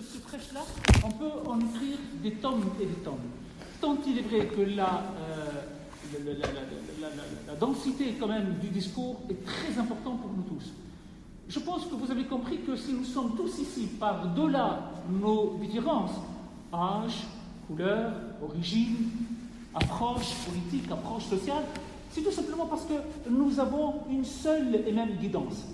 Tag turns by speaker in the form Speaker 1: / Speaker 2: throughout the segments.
Speaker 1: ce prêche-là, on peut en écrire des tomes et des tomes. Tant il est vrai que la densité quand même du discours est très importante pour nous tous. Je pense que vous avez compris que si nous sommes tous ici par-delà nos différences, âge, couleur, origine, approche politique, approche sociale, c'est tout simplement parce que nous avons une seule et même guidance.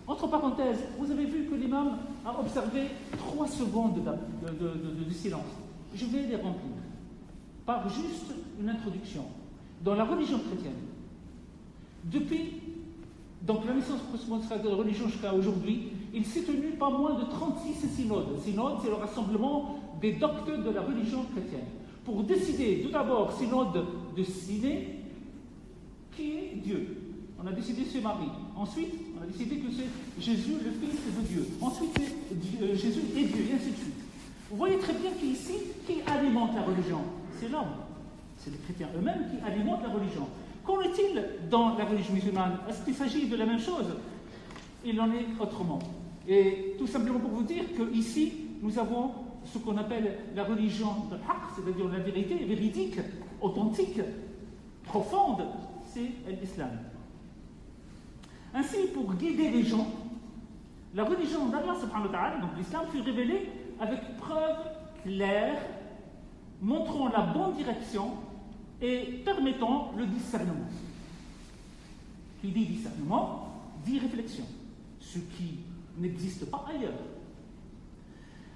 Speaker 1: Entre parenthèses, vous avez vu que l'imam a observé 3 secondes de silence. Je vais les remplir par juste une introduction. Dans la religion chrétienne, depuis donc la naissance de la religion jusqu'à aujourd'hui, il s'est tenu pas moins de 36 synodes. Synode, c'est le rassemblement des docteurs de la religion chrétienne. Pour décider, tout d'abord, synode de Siné, qui est Dieu. On a décidé que c'est Marie. Ensuite, on a décidé que c'est Jésus, le Fils de Dieu. Ensuite, c'est Jésus et Dieu, et ainsi de suite. Vous voyez très bien qu'ici, qui alimente la religion? C'est l'homme. C'est les chrétiens eux-mêmes qui alimentent la religion. Qu'en est-il dans la religion musulmane? Est-ce qu'il s'agit de la même chose? Il en est autrement. Et tout simplement pour vous dire qu'ici, nous avons ce qu'on appelle la religion de l'haq, c'est-à-dire la vérité véridique, authentique, profonde, c'est l'islam. Ainsi, pour guider les gens, la religion d'Allah subhanahu wa ta'ala, donc l'islam, fut révélée avec preuve claire, montrant la bonne direction et permettant le discernement. Qui dit discernement, dit réflexion, ce qui n'existe pas ailleurs.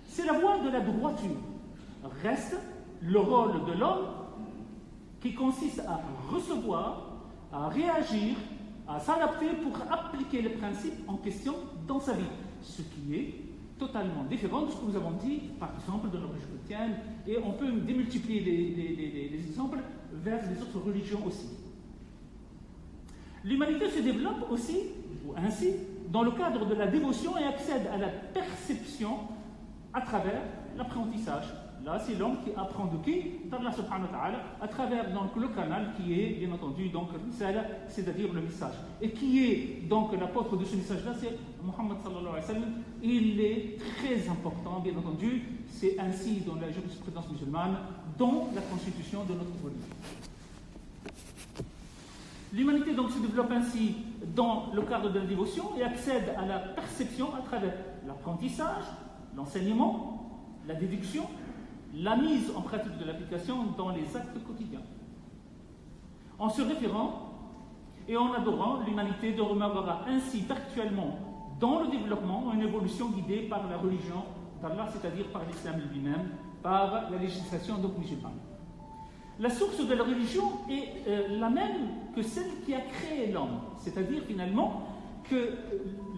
Speaker 1: C'est la voie de la droiture. Reste le rôle de l'homme qui consiste à recevoir, à réagir, à s'adapter pour appliquer les principes en question dans sa vie, ce qui est totalement différent de ce que nous avons dit, par exemple, de la religion chrétienne, et on peut démultiplier les exemples vers les autres religions aussi. L'humanité se développe aussi, ou ainsi, dans le cadre de la dévotion et accède à la perception à travers l'apprentissage. Là, c'est l'homme qui apprend de qui? D'Allah subhanahu wa ta'ala, à travers donc, le canal qui est, bien entendu, donc, c'est-à-dire le message. Et qui est donc l'apôtre de ce message-là? C'est Muhammad sallallahu alayhi wa sallam. Il est très important, bien entendu. C'est ainsi dans la jurisprudence musulmane, dans la constitution de notre religion. L'humanité donc se développe ainsi dans le cadre de la dévotion et accède à la perception à travers l'apprentissage, l'enseignement, la déduction, la mise en pratique de l'application dans les actes quotidiens. En se référant et en adorant, l'humanité demeurera ainsi perpétuellement dans le développement, une évolution guidée par la religion d'Allah, c'est-à-dire par l'islam lui-même, par la législation donc musulmane. La source de la religion est la même que celle qui a créé l'homme, c'est-à-dire finalement que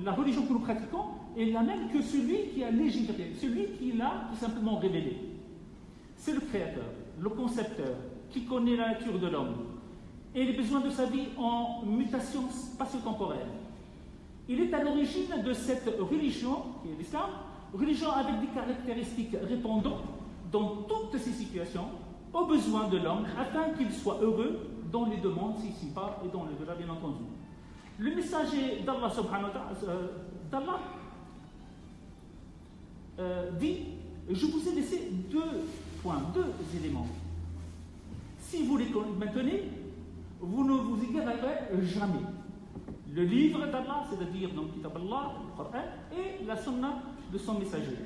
Speaker 1: la religion que nous pratiquons est la même que celui qui a légiféré, celui qui l'a tout simplement révélé. C'est le créateur, le concepteur, qui connaît la nature de l'homme et les besoins de sa vie en mutation spatio-temporelle. Il est à l'origine de cette religion, qui est l'islam, religion avec des caractéristiques répondant dans toutes ces situations aux besoins de l'homme afin qu'il soit heureux dans les demandes ici-bas et dans le delà, bien entendu. Le messager d'Allah subhanahu wa ta'ala dit: je vous ai laissé 2 points, 2 éléments. Si vous les maintenez, vous ne vous égarerez jamais. Le livre d'Allah, c'est-à-dire donc Kitab Allah, le Coran, et la Sunna de son messager.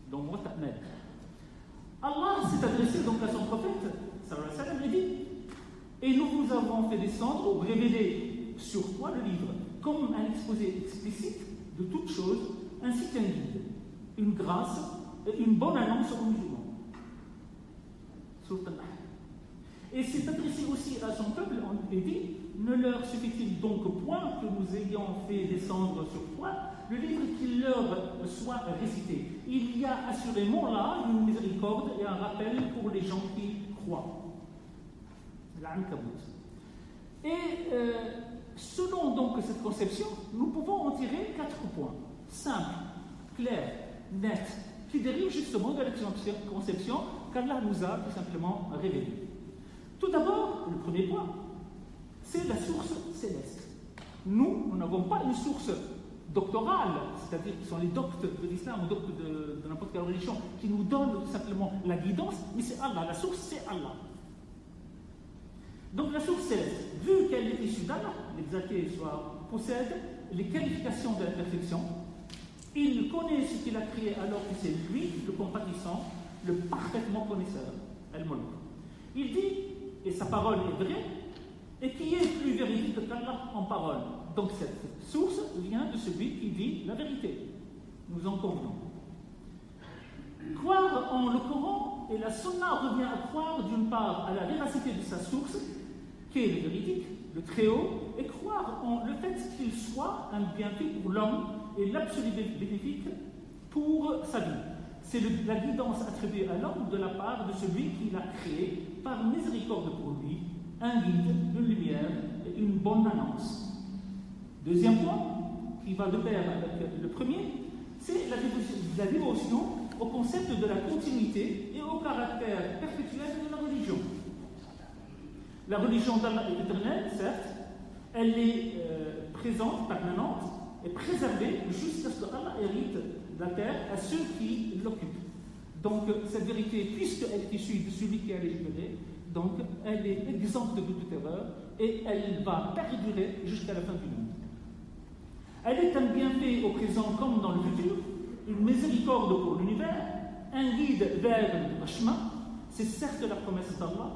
Speaker 1: Donc, Mu'tamad. Allah s'est adressé donc à son prophète, sallallahu alayhi wa sallam, et dit: et nous vous avons fait descendre ou révéler sur toi le livre, comme un exposé explicite de toutes choses, ainsi qu'un guide, une grâce et une bonne annonce aux musulmans. Et s'est adressé aussi à son peuple et dit: ne leur suffit-il donc point que nous ayons fait descendre sur toi le livre qu'il leur soit récité? Il y a assurément là une miséricorde et un rappel pour les gens qui croient. Et selon donc cette conception, nous pouvons en tirer 4 points simples, clairs, nets, qui dérivent justement de la conception qu'Allah nous a tout simplement révélée. Tout d'abord, le premier point, c'est la source céleste. Nous n'avons pas une source doctorales, c'est-à-dire qui sont les doctes de l'islam ou doctes de n'importe quelle religion, qui nous donnent tout simplement la guidance, mais c'est Allah, la source c'est Allah. Donc la source céleste, vu qu'elle est issue d'Allah, l'exalté soit, possède les qualifications de la perfection, il connaît ce qu'il a créé alors que c'est lui, le compatissant, le parfaitement connaisseur, Al-Mulk. Il dit, et sa parole est vraie, et qui est plus véridique qu'Allah en parole. Donc cette source vient de celui qui dit la vérité. Nous en convenons. Croire en le Coran et la Sunna revient à croire d'une part à la véracité de sa source, qui est le véridique, le Très-Haut, et croire en le fait qu'il soit un bienfait pour l'homme et l'absolu bénéfique pour sa vie. C'est la guidance attribuée à l'homme de la part de celui qui l'a créé par miséricorde pour lui, un guide, une lumière et une bonne annonce. Deuxième point, qui va de pair avec le premier, c'est la dévotion au concept de la continuité et au caractère perpétuel de la religion. La religion d'Allah est éternelle, certes, elle est présente, permanente, et préservée jusqu'à ce qu'Allah hérite la terre à ceux qui l'occupent. Donc, cette vérité, puisqu'elle est issue de celui qui a légiféré, donc elle est exempte de toute erreur et elle va perdurer jusqu'à la fin du monde. Elle est un bienfait au présent comme dans le futur, une miséricorde pour l'univers, un guide vers le chemin, c'est certes la promesse d'Allah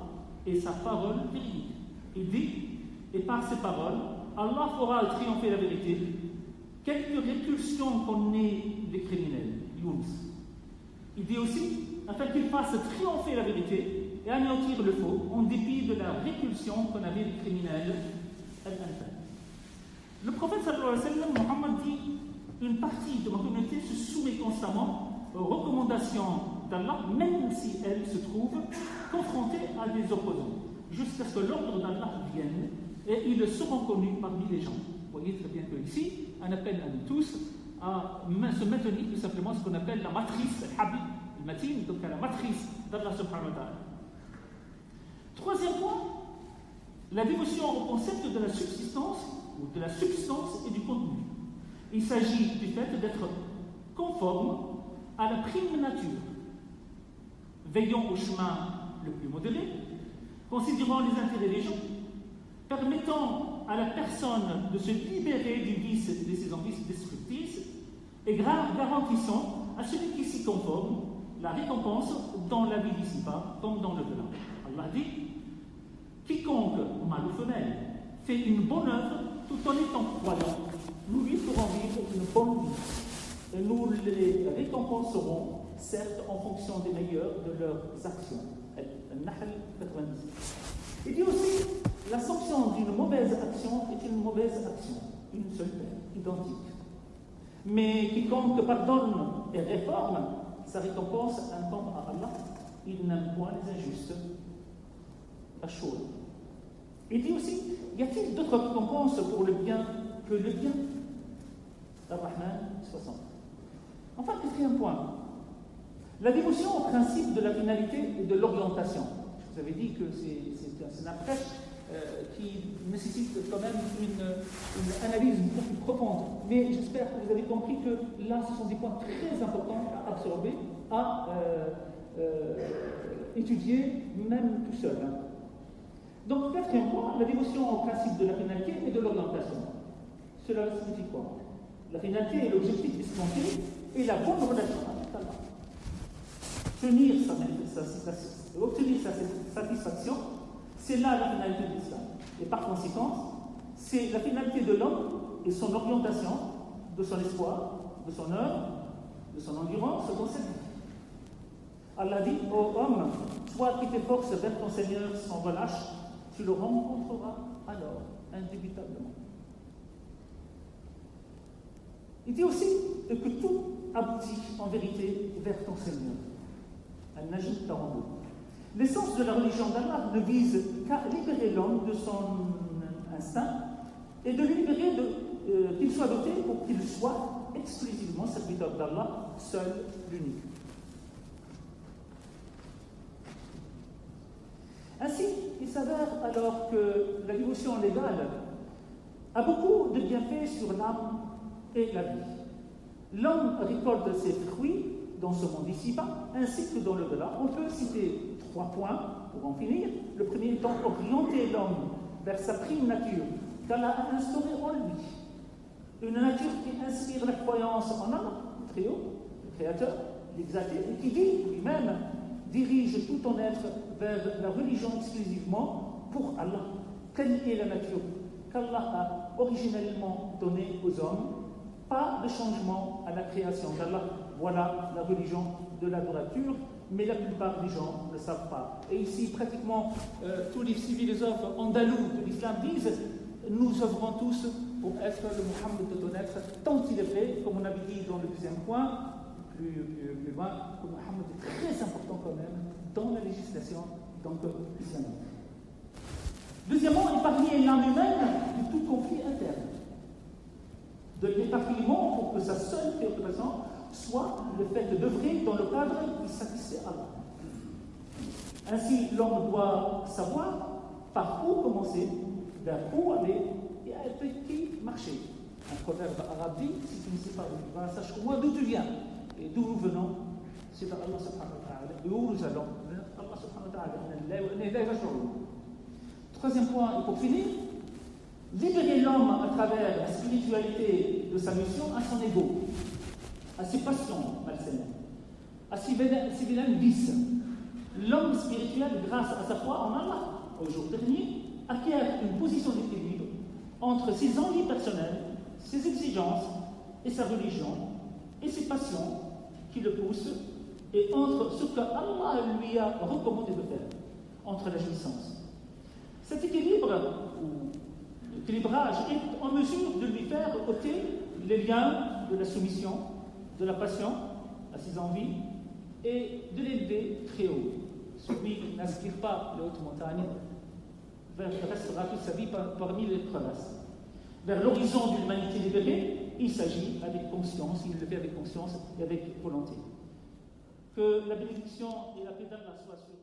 Speaker 1: et sa parole véridique. Il dit, et par ses paroles, Allah fera triompher la vérité, quelque répulsion qu'on ait des criminels. Yunus. Il dit aussi, afin qu'il fasse triompher la vérité et anéantir le faux, en dépit de la répulsion qu'on avait des criminels. Le prophète sallallahu alayhi wa sallam, Muhammad dit, une partie de ma communauté se soumet constamment aux recommandations d'Allah, même si elle se trouve confrontée à des opposants, jusqu'à ce que l'ordre d'Allah vienne et ils seront connus parmi les gens. Vous voyez très bien que ici, un appel à nous tous à se maintenir tout simplement ce qu'on appelle la matrice, le matin, donc à la matrice d'Allah subhanahu wa ta'ala. Troisième point, la dévotion au concept de la subsistance ou de la substance et du contenu. Il s'agit du fait d'être conforme à la prime nature, veillant au chemin le plus modéré, considérant les intérêts des gens, permettant à la personne de se libérer du vice de ses envies destructrices et garantissant à celui qui s'y conforme la récompense dans la vie d'ici-bas comme dans le delà. Allah dit, quiconque, mâle ou femelle, fait une bonne œuvre tout en étant croyant, nous lui ferons vivre une bonne vie et nous les récompenserons, certes en fonction des meilleurs de leurs actions. Al-Nahl 90. Il dit aussi, la sanction d'une mauvaise action est une mauvaise action, une seule peine, identique. Mais quiconque pardonne et réforme, sa récompense incombe à Allah. Il n'aime point les injustes. Ashur. Il dit aussi, y a-t-il d'autres récompenses pour le bien que le bien? Ar-Rahman 60. Enfin, quatrième point, la dévotion au principe de la finalité et de l'orientation. Je vous avais dit que c'est un approche qui nécessite quand même une analyse beaucoup plus profonde. Mais j'espère que vous avez compris que là, ce sont des points très importants à absorber, à étudier même tout seul. Donc, quatrième point, la dévotion au principe de la finalité et de l'orientation. Cela signifie quoi? La finalité est l'objectif escompté et la bonne relation avec Allah. Obtenir sa satisfaction, c'est là la finalité de l'islam. Et par conséquent, c'est la finalité de l'homme et son orientation, de son espoir, de son œuvre, de son endurance, dans cette vie. Allah dit, ô homme, toi qui t'efforces vers ton Seigneur sans relâche, tu le rencontreras alors, indubitablement. Il dit aussi que tout aboutit en vérité vers ton Seigneur. Al-Najm 42. L'essence de la religion d'Allah ne vise qu'à libérer l'homme de son instinct et de lui libérer qu'il soit doté pour qu'il soit exclusivement serviteur d'Allah, seul, l'unique. Ainsi, il s'avère alors que la dévotion légale a beaucoup de bienfaits sur l'âme et la vie. L'homme récolte ses fruits dans ce monde ici-bas, ainsi que dans le-delà. On peut citer 3 points pour en finir. Le premier étant orienter l'homme vers sa prime nature qu'Allah a instaurée en lui. Une nature qui inspire la croyance en Allah, le Très Haut, le Créateur, l'exalté, et qui dit lui-même, dirige tout ton être vers la religion exclusivement pour Allah. Telle est la nature qu'Allah a originellement donnée aux hommes. Pas de changement à la création d'Allah. Voilà la religion de l'adorature, mais la plupart des gens ne savent pas. Et ici, pratiquement tous les philosophes andalous de l'islam disent nous œuvrons tous pour être le Mohammed de ton être, tant il est vrai, comme on avait dit dans le deuxième point, plus loin, que Mohammed est très important quand même dans la législation islamique. Deuxièmement, épargner l'âme humaine de tout conflit interne. De l'épargnement pour que sa seule préoccupation soit le fait d'œuvrer dans le cadre qui satisfait Allah. Ainsi, l'homme doit savoir par où commencer, vers où aller et avec qui marcher. Un proverbe arabe dit, si tu ne sais pas où tu vas, sache au moins d'où tu viens et d'où nous venons, c'est vers Allah subhanahu wa ta'ala. Et où nous allons, vers Allah subhanahu wa ta'ala. Troisième point, et pour finir, libérer l'homme à travers la spiritualité de sa mission à son ego, à ses passions malsaines, à ses vilains vices. L'homme spirituel, grâce à sa foi en Allah, au jour dernier, acquiert une position d'équilibre entre ses envies personnelles, ses exigences et sa religion, et ses passions qui le poussent, et entre ce que Allah lui a recommandé de faire, entre la jouissance. Cet équilibre, ou l'équilibrage, est en mesure de lui faire ôter les liens de la soumission, de la passion à ses envies, et de l'élever très haut. Celui qui n'aspire pas les hautes montagnes restera toute sa vie parmi les crevasses. Vers l'horizon de l'humanité libérée, il s'agit avec conscience, il le fait avec conscience et avec volonté. Que la bénédiction et la paix d'Allah soient sur